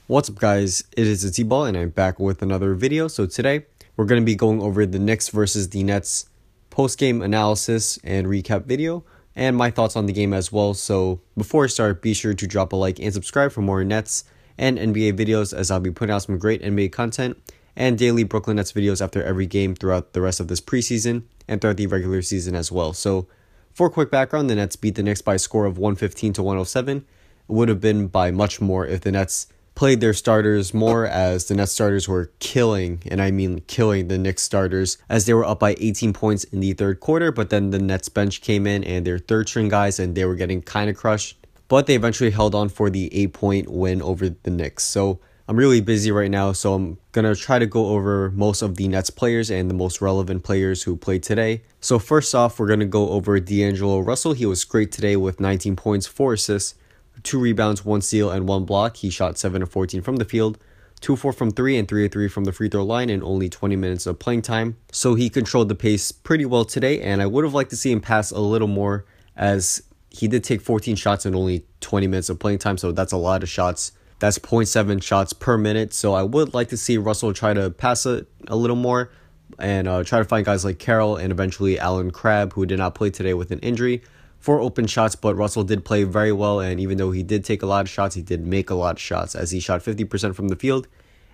What's up guys, it is T-Ball and I'm back with another video. So today we're going to be going over the Knicks versus the Nets post-game analysis and recap video and my thoughts on the game as well. So before I start, be sure to drop a like and subscribe for more Nets and NBA videos, as I'll be putting out some great NBA content and daily Brooklyn Nets videos after every game throughout the rest of this preseason and throughout the regular season as well. So for quick background, the Nets beat the Knicks by a score of 115 to 107. It would have been by much more if the Nets played their starters more, as the Nets starters were killing, and I mean killing, the Knicks starters, as they were up by 18 points in the third quarter, but then the Nets bench came in and their third string guys, and they were getting kind of crushed, but they eventually held on for the 8-point win over the Knicks. So I'm really busy right now, so I'm going to try to go over most of the Nets players and the most relevant players who played today. So first off, we're going to go over D'Angelo Russell. He was great today with 19 points, 4 assists, 2 rebounds, 1 steal, and 1 block. He shot 7 of 14 from the field, 2-4 from 3, and 3 of 3 from the free throw line in only 20 minutes of playing time. So he controlled the pace pretty well today, and I would have liked to see him pass a little more, as he did take 14 shots in only 20 minutes of playing time, so that's a lot of shots. That's 0.7 shots per minute, so I would like to see Russell try to pass it a little more and try to find guys like Carroll and eventually Allen Crabbe, who did not play today with an injury, for open shots. But Russell did play very well, and even though he did take a lot of shots, he did make a lot of shots, as he shot 50% from the field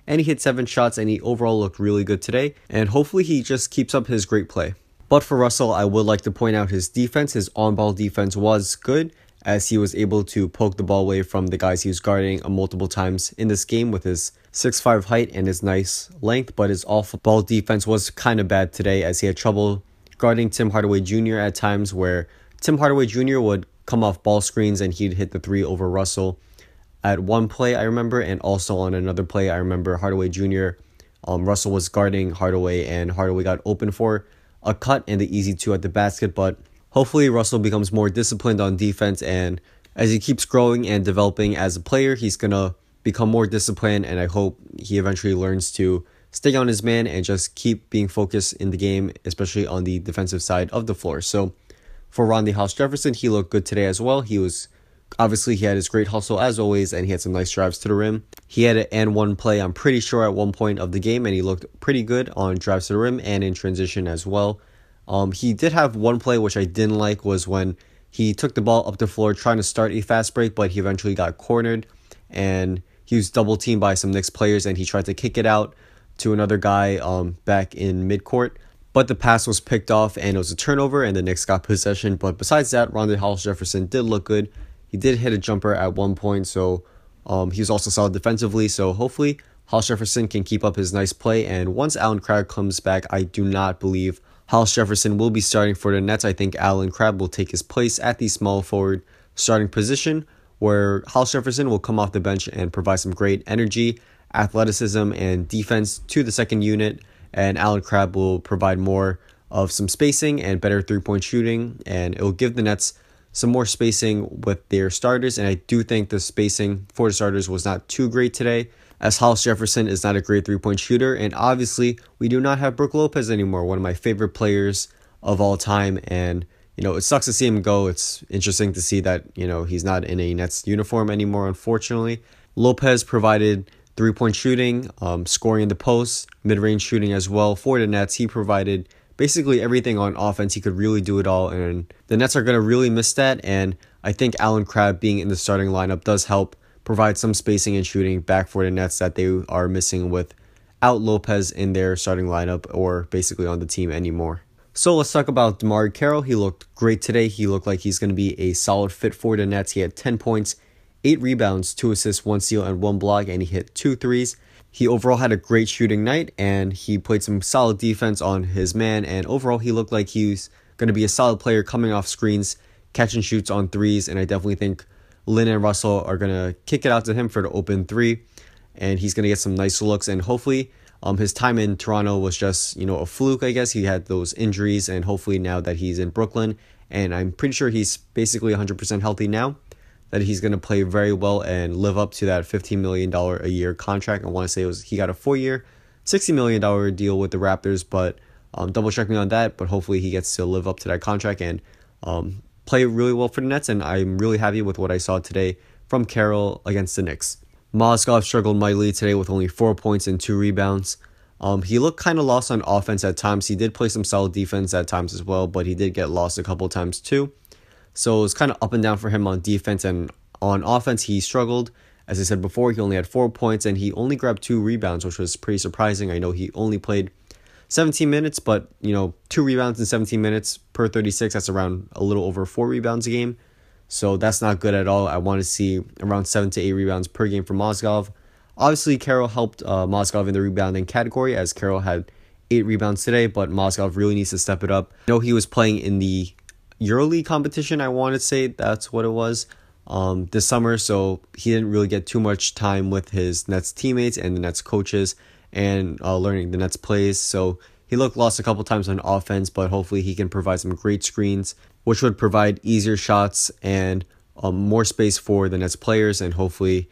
and he hit 7 shots, and he overall looked really good today, and hopefully he just keeps up his great play. But for Russell, I would like to point out his defense. His on-ball defense was good, as he was able to poke the ball away from the guys he was guarding multiple times in this game with his 6'5" height and his nice length. But his off-ball defense was kind of bad today, as he had trouble guarding Tim Hardaway Jr. at times, where Tim Hardaway Jr. would come off ball screens and he'd hit the 3 over Russell at one play, I remember, and also on another play, I remember Hardaway Jr., Russell was guarding Hardaway, and Hardaway got open for a cut and the easy 2 at the basket. But hopefully Russell becomes more disciplined on defense, and as he keeps growing and developing as a player, he's going to become more disciplined, and I hope he eventually learns to stay on his man and just keep being focused in the game, especially on the defensive side of the floor. So for Rondae Hollis-Jefferson, he looked good today as well. He had his great hustle as always, and he had some nice drives to the rim. He had an and one play, I'm pretty sure, at one point of the game, and he looked pretty good on drives to the rim and in transition as well. He did have one play which I didn't like, was when he took the ball up the floor trying to start a fast break, but he eventually got cornered and he was double teamed by some Knicks players, and he tried to kick it out to another guy back in midcourt. But the pass was picked off and it was a turnover, and the Knicks got possession. But besides that, Rondae Hollis-Jefferson did look good. He did hit a jumper at one point, so he was also solid defensively. So hopefully Hollis-Jefferson can keep up his nice play. And once Allen Crabbe comes back, I do not believe Hollis-Jefferson will be starting for the Nets. I think Allen Crabbe will take his place at the small forward starting position, where Hollis-Jefferson will come off the bench and provide some great energy, athleticism, and defense to the second unit. And Allen Crabbe will provide more of some spacing and better three-point shooting, and it will give the Nets some more spacing with their starters. And I do think the spacing for the starters was not too great today, as Hollis-Jefferson is not a great three-point shooter, and obviously we do not have Brook Lopez anymore, one of my favorite players of all time. And it sucks to see him go. It's interesting to see that he's not in a Nets uniform anymore, unfortunately. Lopez provided three-point shooting, scoring in the post, mid-range shooting as well for the Nets. He provided basically everything on offense. He could really do it all, and the Nets are going to really miss that. And I think Allen Crabbe being in the starting lineup does help provide some spacing and shooting back for the Nets that they are missing without Lopez in their starting lineup or basically on the team anymore. So let's talk about DeMarre Carroll. He looked great today. He looked like he's going to be a solid fit for the Nets. He had 10 points, 8 rebounds, 2 assists, 1 steal, and 1 block, and he hit 2 threes. He overall had a great shooting night, and he played some solid defense on his man, and overall he looked like he's going to be a solid player coming off screens, catch and shoots on threes, and I definitely think Lynn and Russell are going to kick it out to him for the open 3, and he's going to get some nice looks. And hopefully his time in Toronto was just a fluke, I guess. He had those injuries, and hopefully now that he's in Brooklyn, and I'm pretty sure he's basically 100% healthy now, that he's going to play very well and live up to that $15 million a year contract. I want to say he got a 4-year, $60 million deal with the Raptors, but double check me on that. But hopefully he gets to live up to that contract and play really well for the Nets. And I'm really happy with what I saw today from Carroll against the Knicks. Mozgov struggled mightily today with only 4 points and 2 rebounds. He looked kind of lost on offense at times. He did play some solid defense at times as well, but he did get lost a couple times too. So it was kind of up and down for him on defense, and on offense he struggled. As I said before, he only had 4 points and he only grabbed 2 rebounds, which was pretty surprising. I know he only played 17 minutes, but 2 rebounds in 17 minutes per 36, that's around a little over 4 rebounds a game. So that's not good at all. I want to see around 7 to 8 rebounds per game from Mozgov. Obviously, Carroll helped Mozgov in the rebounding category, as Carroll had 8 rebounds today, but Mozgov really needs to step it up. I know he was playing in the EuroLeague competition, I want to say that's what it was, this summer, so he didn't really get too much time with his Nets teammates and the Nets coaches and learning the Nets plays. So he looked lost a couple times on offense, but hopefully he can provide some great screens, which would provide easier shots and more space for the Nets players. And hopefully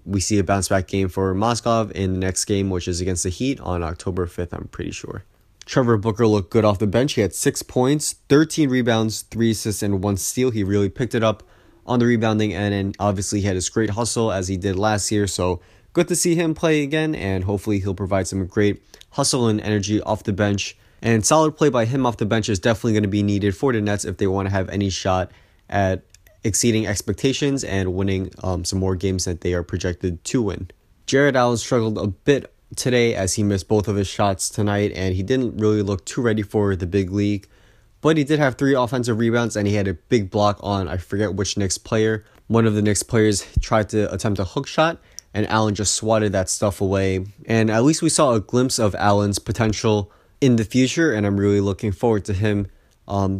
we see a bounce back game for Mozgov in the next game, which is against the Heat on October 5th, I'm pretty sure. Trevor Booker looked good off the bench. He had 6 points, 13 rebounds, 3 assists, and 1 steal. He really picked it up on the rebounding end, and obviously he had his great hustle as he did last year. So good to see him play again, and hopefully he'll provide some great hustle and energy off the bench. And solid play by him off the bench is definitely going to be needed for the Nets if they want to have any shot at exceeding expectations and winning some more games that they are projected to win. Jarrett Allen struggled a bit today as he missed both of his shots tonight, and he didn't really look too ready for the big league. But he did have 3 offensive rebounds, and he had a big block on, I forget which Knicks player. One of the Knicks players tried to attempt a hook shot, and Allen just swatted that stuff away. And at least we saw a glimpse of Allen's potential in the future, and I'm really looking forward to him, down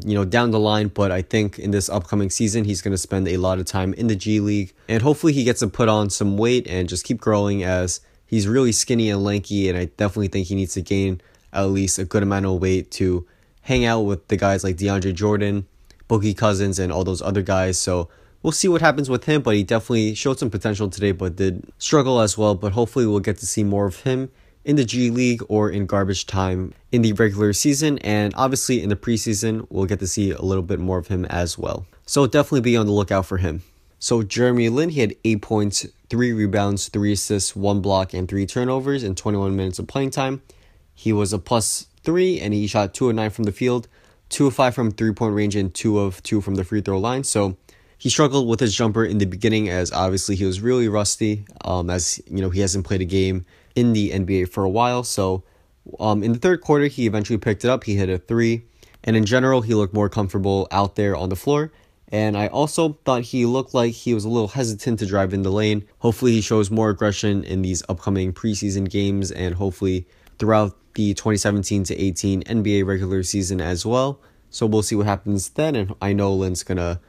the line. But I think in this upcoming season, he's going to spend a lot of time in the G League, and hopefully he gets to put on some weight and just keep growing, as he's really skinny and lanky, and I definitely think he needs to gain at least a good amount of weight to hang out with the guys like DeAndre Jordan, Boogie Cousins, and all those other guys. So we'll see what happens with him, but he definitely showed some potential today, but did struggle as well. But hopefully we'll get to see more of him in the G League or in garbage time in the regular season. And obviously in the preseason, we'll get to see a little bit more of him as well. So definitely be on the lookout for him. So Jeremy Lin, he had 8 points, 3 rebounds, 3 assists, 1 block, and 3 turnovers in 21 minutes of playing time. He was a +3, and he shot 2 of 9 from the field, 2 of 5 from 3-point range, and 2 of 2 from the free throw line. So he struggled with his jumper in the beginning, as obviously he was really rusty, as he hasn't played a game in the NBA for a while. So in the third quarter, he eventually picked it up. He hit a 3, and in general, he looked more comfortable out there on the floor. And I also thought he looked like he was a little hesitant to drive in the lane. Hopefully he shows more aggression in these upcoming preseason games, and hopefully throughout the 2017 to 18 NBA regular season as well. So we'll see what happens then, and I know Lin's gonna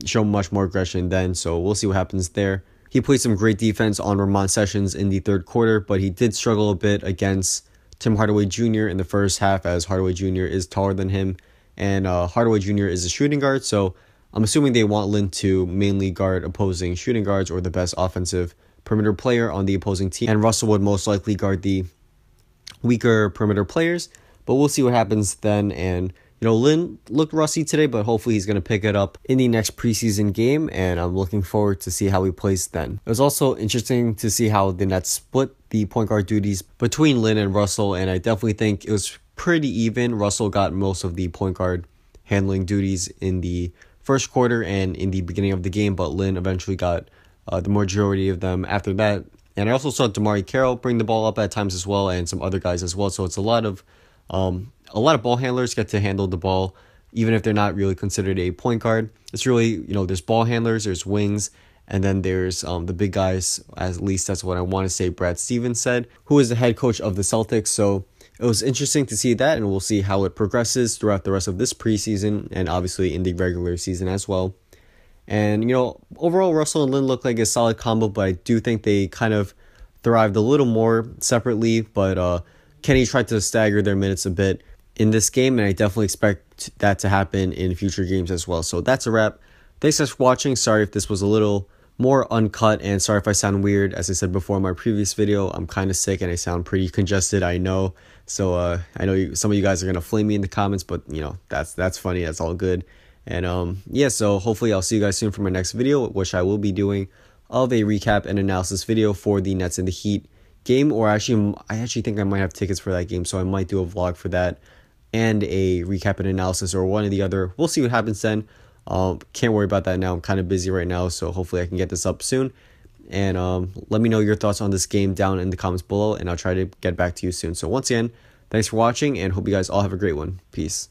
show much more aggression then, so we'll see what happens there. He played some great defense on Ramon Sessions in the third quarter, but he did struggle a bit against Tim Hardaway Jr. in the first half, as Hardaway Jr. is taller than him, and Hardaway Jr. is a shooting guard, so I'm assuming they want Lin to mainly guard opposing shooting guards or the best offensive perimeter player on the opposing team, and Russell would most likely guard the weaker perimeter players. But we'll see what happens then. And Lin looked rusty today, but hopefully he's going to pick it up in the next preseason game, and I'm looking forward to see how he plays then. It was also interesting to see how the Nets split the point guard duties between Lin and Russell, and I definitely think it was pretty even. Russell got most of the point guard handling duties in the first quarter and in the beginning of the game, but Lin eventually got the majority of them after that. And I also saw DeMarre Carroll bring the ball up at times as well, and some other guys as well. So it's a lot of ball handlers get to handle the ball, even if they're not really considered a point guard. It's really, there's ball handlers, there's wings, and then there's the big guys. At least that's what I want to say Brad Stevens said, who is the head coach of the Celtics. So it was interesting to see that, and we'll see how it progresses throughout the rest of this preseason and obviously in the regular season as well. And, overall, Russell and Lin look like a solid combo, but I do think they kind of thrived a little more separately. But Kenny tried to stagger their minutes a bit in this game, and I definitely expect that to happen in future games as well. So that's a wrap. Thanks guys for watching. Sorry if this was a little more uncut, and sorry if I sound weird. As I said before in my previous video, I'm kind of sick and I sound pretty congested, I know. So I know some of you guys are going to flame me in the comments, but, that's funny. That's all good. And so hopefully I'll see you guys soon for my next video, which I will be doing of a recap and analysis video for the Nets and the Heat game. Or actually, I actually think I might have tickets for that game, so I might do a vlog for that and a recap and analysis, or one or the other. We'll see what happens then. Can't worry about that now. I'm kind of busy right now, so hopefully I can get this up soon. And let me know your thoughts on this game down in the comments below, and I'll try to get back to you soon. So once again, thanks for watching, and hope you guys all have a great one. Peace.